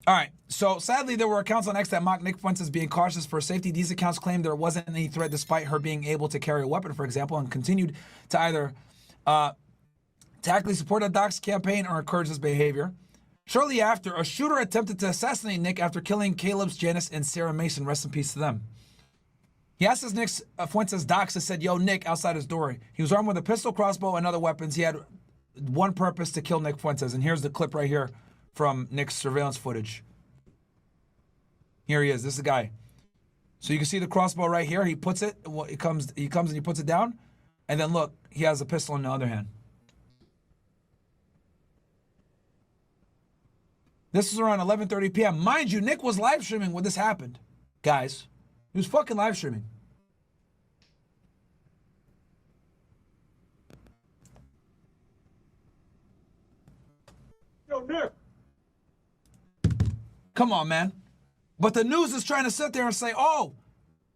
All right. So sadly, there were accounts on X that mocked Nick Fuentes being cautious for safety. These accounts claimed there wasn't any threat despite her being able to carry a weapon, for example, and continued to either tactically support the Doxed campaign or encourage this behavior. Shortly after, a shooter attempted to assassinate Nick after killing Caleb's, Janice, and Sarah Mason. Rest in peace to them. He asked his Nick Fuentes Doxed and said, "Yo, Nick," outside his door. He was armed with a pistol, crossbow, and other weapons. He had one purpose: to kill Nick Fuentes. And here's the clip right here from Nick's surveillance footage. Here he is. This is the guy. So you can see the crossbow right here. He puts it. Well, he comes and he puts it down, and then look, he has a pistol in the other hand. This is around 11:30 p.m. Mind you, Nick was live streaming when this happened, guys. He was fucking live streaming. Yo, Nick. Come on, man. But the news is trying to sit there and say, "Oh,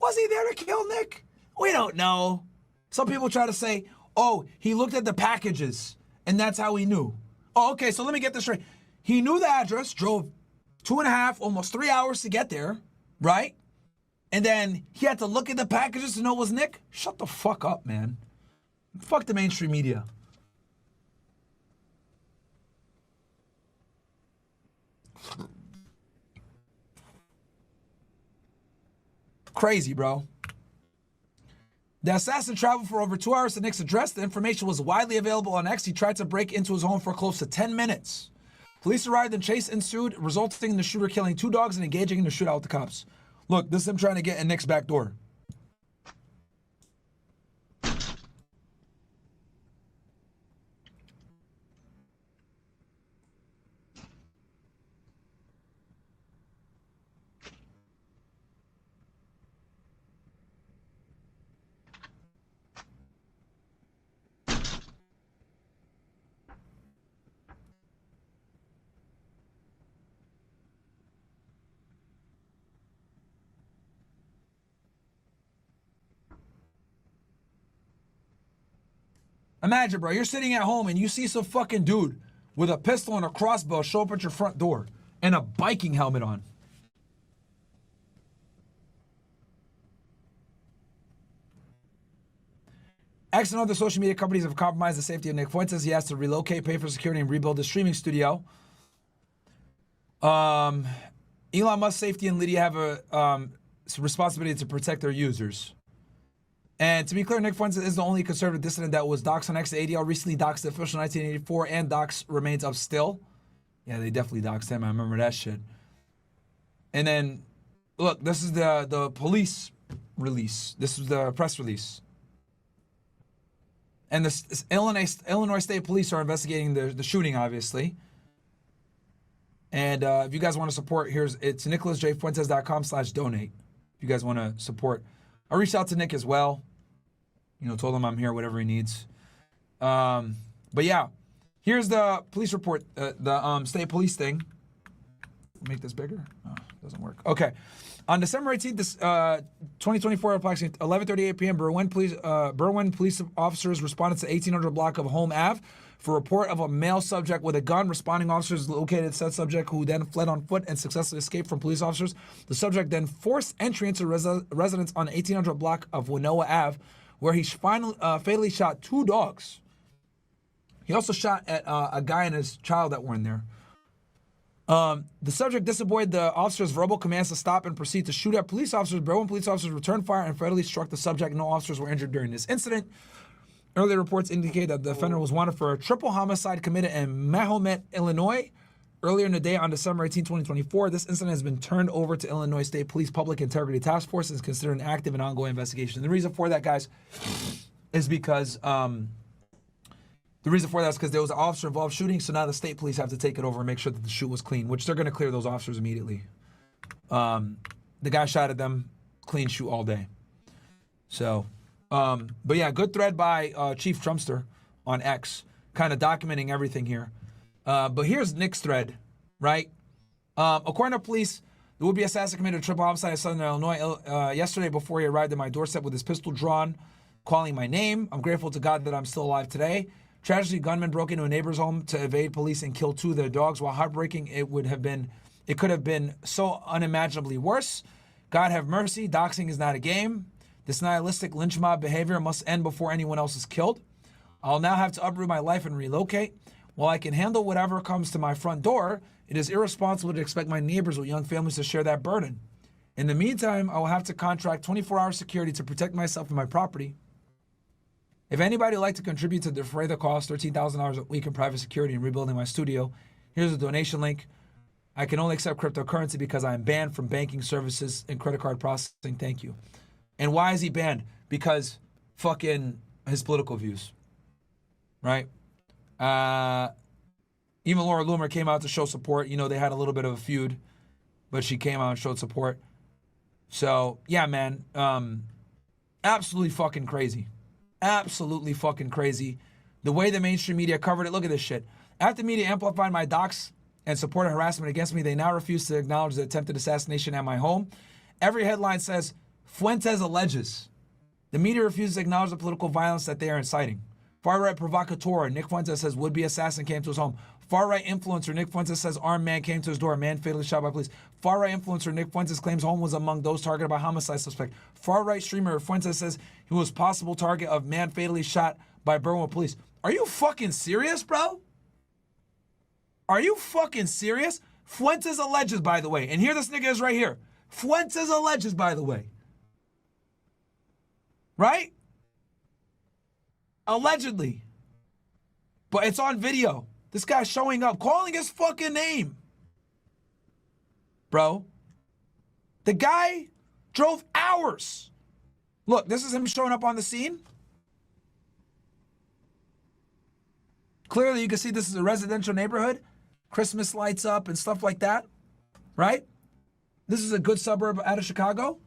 was he there to kill Nick? We don't know." Some people try to say, "Oh, he looked at the packages and that's how he knew." Oh, okay, so let me get this straight. He knew the address, drove 2.5, almost 3 hours to get there, right? And then he had to look at the packages to know it was Nick? Shut the fuck up, man. Fuck the mainstream media. Crazy, bro. The assassin traveled for over 2 hours to Nick's address. The information was widely available on X. He tried to break into his home for close to 10 minutes. Police arrived and chase ensued, resulting in the shooter killing 2 dogs and engaging in a shootout with the cops. Look, this is him trying to get in Nick's back door. Imagine, bro, you're sitting at home and you see some fucking dude with a pistol and a crossbow show up at your front door and a biking helmet on. X and other social media companies have compromised the safety of Nick Fuentes. He has to relocate, pay for security, and rebuild his streaming studio. Elon Musk, Safety, and Lydia have a responsibility to protect their users. And to be clear, Nick Fuentes is the only conservative dissident that was doxed on X. The ADL recently doxed the official 1984, and dox remains up still. Yeah, they definitely doxed him. I remember that shit. And then, look, this is the police release. This is the press release. And the Illinois State Police are investigating the shooting, obviously. And if you guys want to support, it's nicholasjfuentes.com/donate. If you guys want to support. I reached out to Nick as well. You know, told him I'm here, whatever he needs. But yeah, here's the police report, the state police thing. Make this bigger? Oh, doesn't work. Okay. On December 18th, 2024, approximately 11:38 p.m., Berwyn police officers responded to 1800 block of Home Ave for report of a male subject with a gun. Responding officers located said subject, who then fled on foot and successfully escaped from police officers. The subject then forced entry into residence on 1800 block of Winona Ave, where he fatally shot 2 dogs. He also shot at a guy and his child that were in there. The subject disobeyed the officer's verbal commands to stop and proceed to shoot at police officers. Berwyn police officers returned fire and fatally struck the subject. No officers were injured during this incident. Earlier reports indicate that the offender was wanted for a triple homicide committed in Mahomet, Illinois, earlier in the day on December 18, 2024. This incident has been turned over to Illinois State Police Public Integrity Task Force and is considered an active and ongoing investigation. The reason for that, guys, is because there was an officer-involved shooting, so now the state police have to take it over and make sure that the shoot was clean, which they're going to clear those officers immediately. The guy shot at them, clean shoot all day. So... but yeah, good thread by Chief Trumpster on X, kind of documenting everything here. But here's Nick's thread, right? According to police, the would-be assassin committed a triple homicide in Southern Illinois yesterday before he arrived at my doorstep with his pistol drawn, calling my name. I'm grateful to God that I'm still alive today. Tragically, gunmen broke into a neighbor's home to evade police and killed 2 of their dogs. While heartbreaking it would have been It could have been so unimaginably worse. God have mercy. Doxing is not a game. This nihilistic lynch mob behavior must end before anyone else is killed. I'll now have to uproot my life and relocate. While I can handle whatever comes to my front door, it is irresponsible to expect my neighbors with young families to share that burden. In the meantime, I will have to contract 24-hour security to protect myself and my property. If anybody would like to contribute to defray the cost, $13,000 a week in private security and rebuilding my studio, here's a donation link. I can only accept cryptocurrency because I am banned from banking services and credit card processing. Thank you. And why is he banned? Because fucking his political views, right? Even Laura Loomer came out to show support. You know, they had a little bit of a feud, but she came out and showed support. So, yeah, man, absolutely fucking crazy. Absolutely fucking crazy. The way the mainstream media covered it, look at this shit. After media amplified my docs and supported harassment against me, they now refuse to acknowledge the attempted assassination at my home. Every headline says, Fuentes alleges. The media refuses to acknowledge the political violence that they are inciting. Far-right provocateur Nick Fuentes says would-be assassin came to his home. Far-right influencer Nick Fuentes says armed man came to his door, man fatally shot by police. Far-right influencer Nick Fuentes claims home was among those targeted by homicide suspect. Far-right streamer Fuentes says he was possible target of man fatally shot by Berwyn police. Are you fucking serious, bro? Are you fucking serious? Fuentes alleges, by the way. And here this nigga is right here. Fuentes alleges, by the way. Right? Allegedly. But it's on video. This guy's showing up, calling his fucking name. Bro. The guy drove hours. Look, this is him showing up on the scene. Clearly, you can see this is a residential neighborhood. Christmas lights up and stuff like that. Right? This is a good suburb out of Chicago.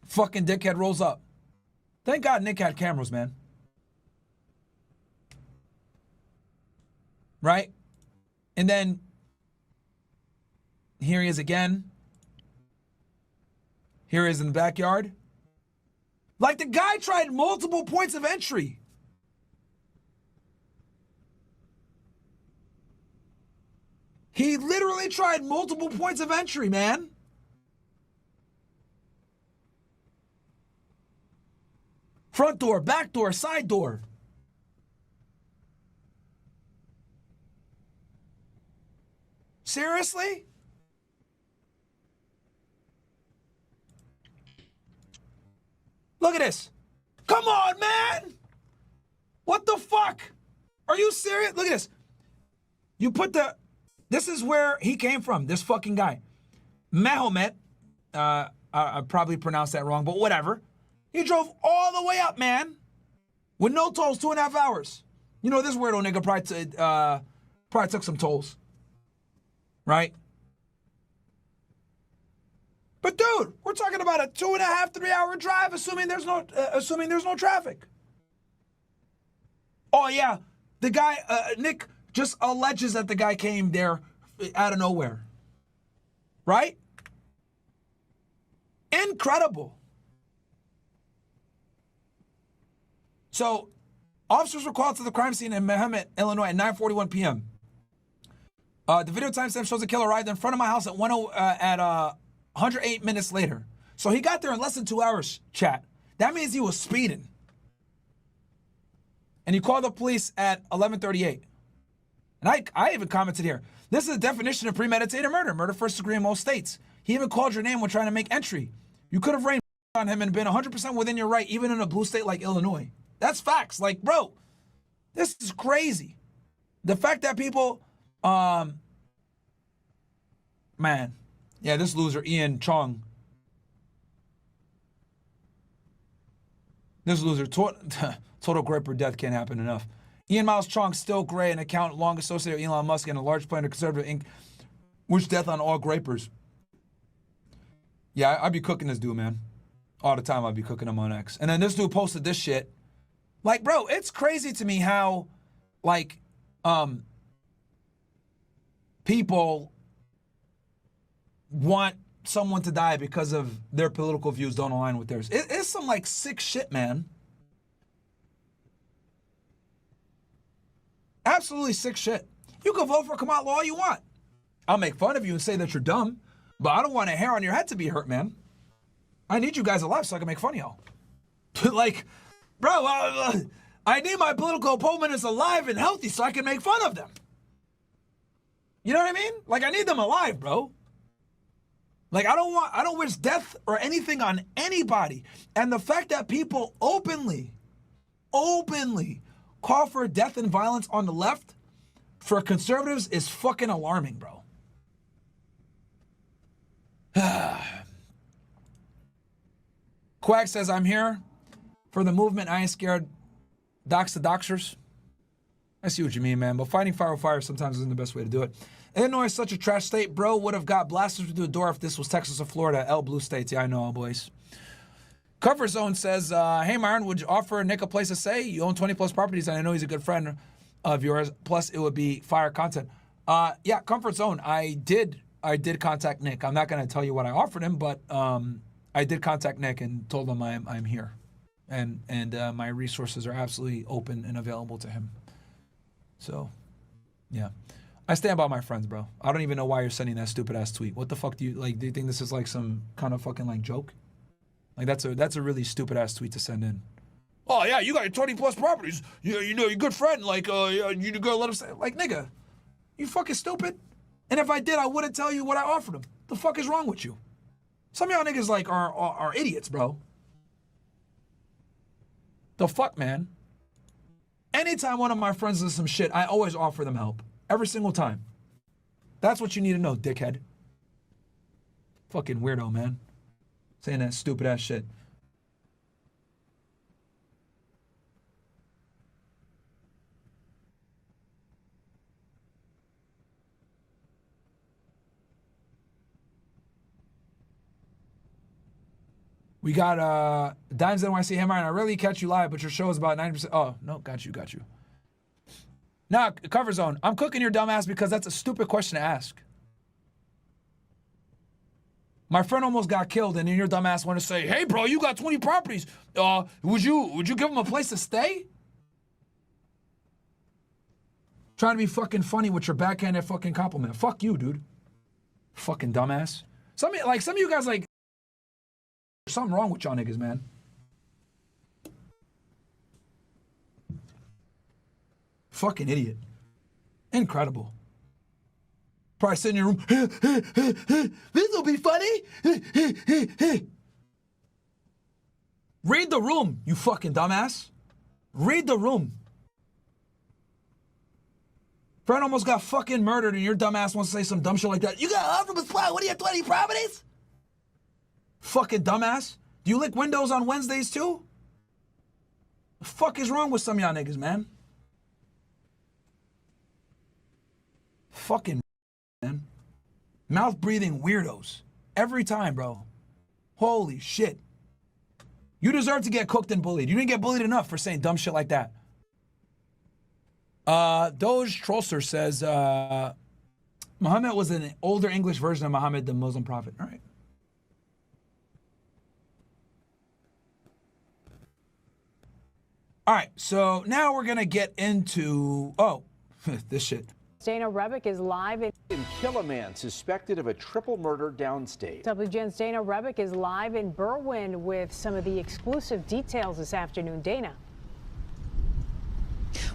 Fucking dickhead rolls up. Thank God Nick had cameras, man. Right? And then here he is again. Here he is in the backyard. Like the guy tried multiple points of entry. He literally tried multiple points of entry, man. Front door, back door, side door. Seriously? Look at this. Come on, man. What the fuck? Are you serious? Look at this. You put the... This is where he came from, this fucking guy. Mahomet. I probably pronounced that wrong, but whatever. He drove all the way up, man. With no tolls, 2.5 hours. You know, this weirdo nigga probably took some tolls. Right? But dude, we're talking about a 2.5, 3 hour drive, assuming there's no traffic. Oh yeah, the guy, Nick just alleges that the guy came there out of nowhere. Right? Incredible. So, officers were called to the crime scene in Mahomet, Illinois at 9:41 p.m. The video timestamp shows the killer arrived in front of my house at 108 minutes later. So he got there in less than 2 hours, chat. That means he was speeding. And he called the police at 11:38. And I even commented here, this is the definition of premeditated murder. Murder first degree in most states. He even called your name when trying to make entry. You could have rained on him and been 100% within your right, even in a blue state like Illinois. That's facts. Like, bro, this is crazy. The fact that people, man, yeah, this loser, Ian Chong. This loser, total graper death can't happen enough. Ian Miles Chong, still gray, an account long associated with Elon Musk and a large plan of conservative Inc. Wish death on all grapers. Yeah, I'd be cooking this dude, man. All the time I'd be cooking him on X. And then this dude posted this shit. Like, bro, it's crazy to me how, like, people want someone to die because of their political views don't align with theirs. It's some, like, sick shit, man. Absolutely sick shit. You can vote for Kamala all you want. I'll make fun of you and say that you're dumb, but I don't want a hair on your head to be hurt, man. I need you guys alive so I can make fun of y'all. Like, bro, I need my political opponents alive and healthy so I can make fun of them. You know what I mean? Like, I need them alive, bro. Like, I don't wish death or anything on anybody. And the fact that people openly call for death and violence on the left for conservatives is fucking alarming, bro. Quack says, I'm here for the movement. I ain't scared. Dox the doxers. I see what you mean, man. But fighting fire with fire sometimes isn't the best way to do it. Illinois is such a trash state, bro. Would have got blasted through the door if this was Texas or Florida. L blue states. Yeah, I know, boys. Cover Zone says, hey, Myron, would you offer Nick a place to stay? You own 20 plus properties, and I know he's a good friend of yours. Plus, it would be fire content. Yeah, Comfort Zone. I did contact Nick. I'm not going to tell you what I offered him, but I did contact Nick and told him I'm here. And my resources are absolutely open and available to him. So, yeah. I stand by my friends, bro. I don't even know why you're sending that stupid ass tweet. What the fuck do you do you think this is like some kind of fucking like joke? Like that's a really stupid ass tweet to send in. Oh yeah, you got 20 plus properties. You know, you're a good friend. Like you gotta let him say. Like, nigga, you fucking stupid. And if I did, I wouldn't tell you what I offered him. The fuck is wrong with you? Some of y'all niggas like are idiots, bro. The fuck, man. Anytime one of my friends does some shit, I always offer them help. Every single time. That's what you need to know, dickhead. Fucking weirdo, man. Saying that stupid ass shit. We got Dimes NYC. Hey, Myron, I rarely catch you live, but your show is about 90%. Oh, no, got you. Now, Cover Zone, I'm cooking your dumb ass because that's a stupid question to ask. My friend almost got killed, and then your dumb ass want to say, hey, bro, you got 20 properties. Would you give him a place to stay? Trying to be fucking funny with your backhanded fucking compliment. Fuck you, dude. Fucking dumbass. Some of you guys, like, there's something wrong with y'all niggas, man. Fucking idiot. Incredible. Probably sitting in your room. This will be funny. Read the room, you fucking dumbass. Read the room. Friend almost got fucking murdered and your dumbass wants to say some dumb shit like that. You got off from a spot. What do you have, 20 properties? Fucking dumbass. Do you lick windows on Wednesdays too? The fuck is wrong with some of y'all niggas, man? Fucking man. Mouth-breathing weirdos. Every time, bro. Holy shit. You deserve to get cooked and bullied. You didn't get bullied enough for saying dumb shit like that. Doge Trollster says, Muhammad was an older English version of Muhammad, the Muslim prophet. All right. All right, so now we're going to get into, this shit. Dana Rebick is live in kill a man suspected of a triple murder downstate. WGN's Dana Rebick is live in Berwyn with some of the exclusive details this afternoon. Dana.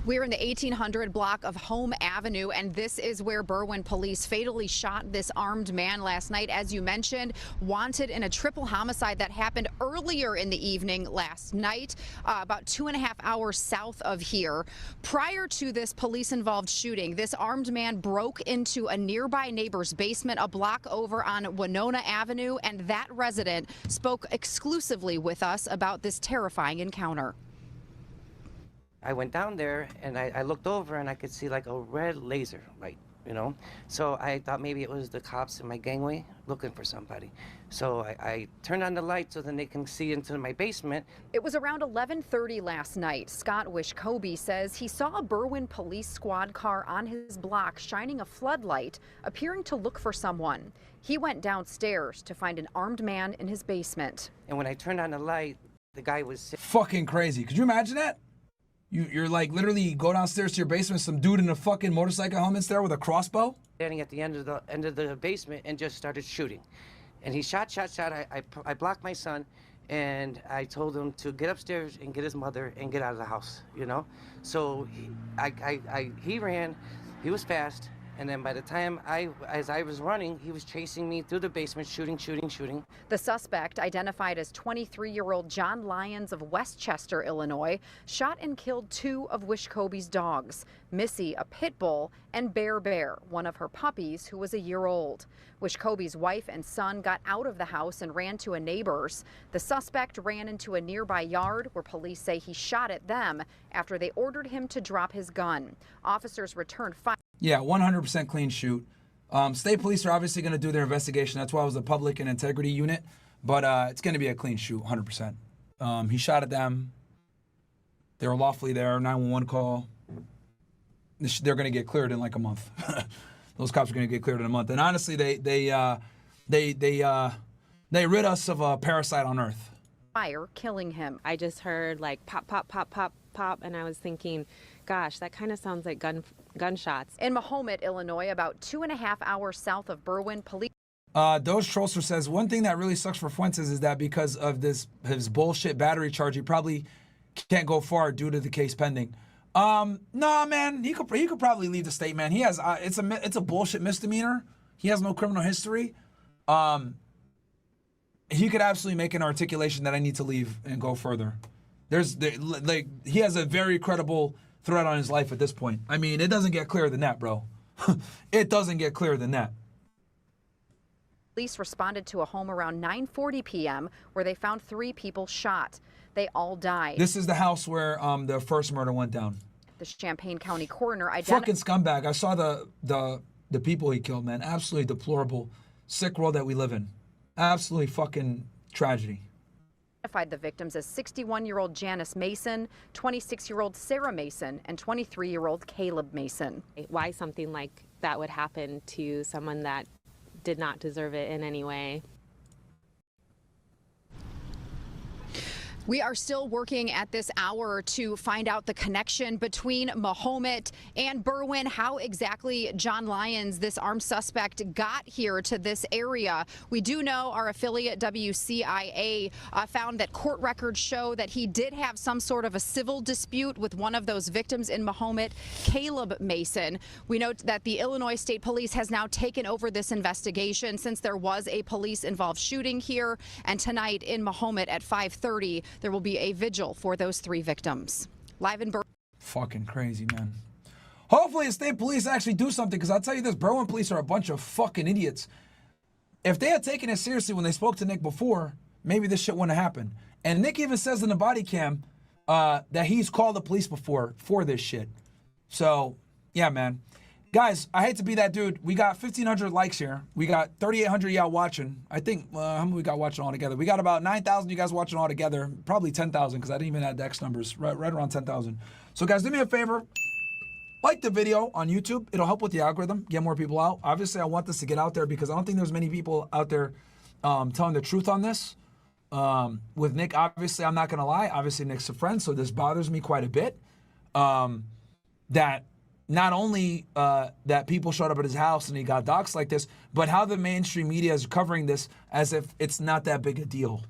We're in the 1800 block of Home Avenue, and this is where Berwyn police fatally shot this armed man last night, as you mentioned, wanted in a triple homicide that happened earlier in the evening last night, about 2.5 hours south of here. Prior to this police-involved shooting, this armed man broke into a nearby neighbor's basement a block over on Winona Avenue, and that resident spoke exclusively with us about this terrifying encounter. I went down there and I looked over and I could see like a red laser light, you know? So I thought maybe it was the cops in my gangway looking for somebody. So I turned on the light so then they can see into my basement. It was around 11:30 last night. Scott Wishkobe says he saw a Berwyn police squad car on his block shining a floodlight, appearing to look for someone. He went downstairs to find an armed man in his basement. And when I turned on the light, the guy was fucking crazy. Could you imagine that? You're like literally go downstairs to your basement, some dude in a fucking motorcycle helmet's there with a crossbow. Standing at the end of the basement and just started shooting, and he shot. I blocked my son, and I told him to get upstairs and get his mother and get out of the house. You know, so he ran, he was fast, and then by the time as I was running, he was chasing me through the basement, shooting. The suspect, identified as 23-year-old John Lyons of Westchester, Illinois, shot and killed 2 of Wishkobe's dogs, Missy, a pit bull, and Bear, one of her puppies, who was a year old. Wishkobe's wife and son got out of the house and ran to a neighbor's. The suspect ran into a nearby yard where police say he shot at them after they ordered him to drop his gun. Officers returned fire. Yeah, 100% clean shoot. State police are obviously going to do their investigation. That's why it was a public and integrity unit. But it's going to be a clean shoot, 100%. He shot at them. They were lawfully there. 911 call. They're going to get cleared in like a month. Those cops are going to get cleared in a month. And honestly, they rid us of a parasite on Earth. Fire killing him. I just heard like pop, pop, pop, pop, pop, and I was thinking, gosh, that kind of sounds like gunshots. In Mahomet, Illinois, about 2.5 hours south of Berwyn, police. Doge Trolster says one thing that really sucks for Fuentes is that because of his bullshit battery charge, he probably can't go far due to the case pending. No, man, he could probably leave the state, man. He has it's a bullshit misdemeanor. He has no criminal history. He could absolutely make an articulation that I need to leave and go further. He has a very credible threat on his life at this point. I mean, it doesn't get clearer than that, bro. It doesn't get clearer than that. Police responded to a home around 9:40 p.m. where they found 3 people shot. They all died. This is the house where the first murder went down. The Champaign County coroner identified. Fucking scumbag. I saw the people he killed, man. Absolutely deplorable, sick world that we live in. Absolutely fucking tragedy. Identified the victims as 61-year-old Janice Mason, 26-year-old Sarah Mason, and 23-year-old Caleb Mason. Why something like that would happen to someone that did not deserve it in any way. We are still working at this hour to find out the connection between Mahomet and Berwyn, how exactly John Lyons, this armed suspect, got here to this area. We do know our affiliate WCIA found that court records show that he did have some sort of a civil dispute with one of those victims in Mahomet, Caleb Mason. We note that the Illinois State Police has now taken over this investigation since there was a police-involved shooting here, and tonight in Mahomet at 5:30, there will be a vigil for those 3 victims. Live in Berwyn. Fucking crazy, man. Hopefully the state police actually do something, because I'll tell you this, Berwyn police are a bunch of fucking idiots. If they had taken it seriously when they spoke to Nick before, maybe this shit wouldn't have happened. And Nick even says in the body cam that he's called the police before for this shit. So, yeah, man. Guys, I hate to be that dude. We got 1,500 likes here. We got 3,800 y'all watching. I think, how many we got watching all together? We got about 9,000 you guys watching all together. Probably 10,000 because I didn't even add the X numbers. Right around 10,000. So, guys, do me a favor. Like the video on YouTube. It'll help with the algorithm, get more people out. Obviously, I want this to get out there because I don't think there's many people out there telling the truth on this. With Nick, obviously, I'm not going to lie. Obviously, Nick's a friend, so this bothers me quite a bit. That not only that people showed up at his house and he got doxed like this, but how the mainstream media is covering this as if it's not that big a deal.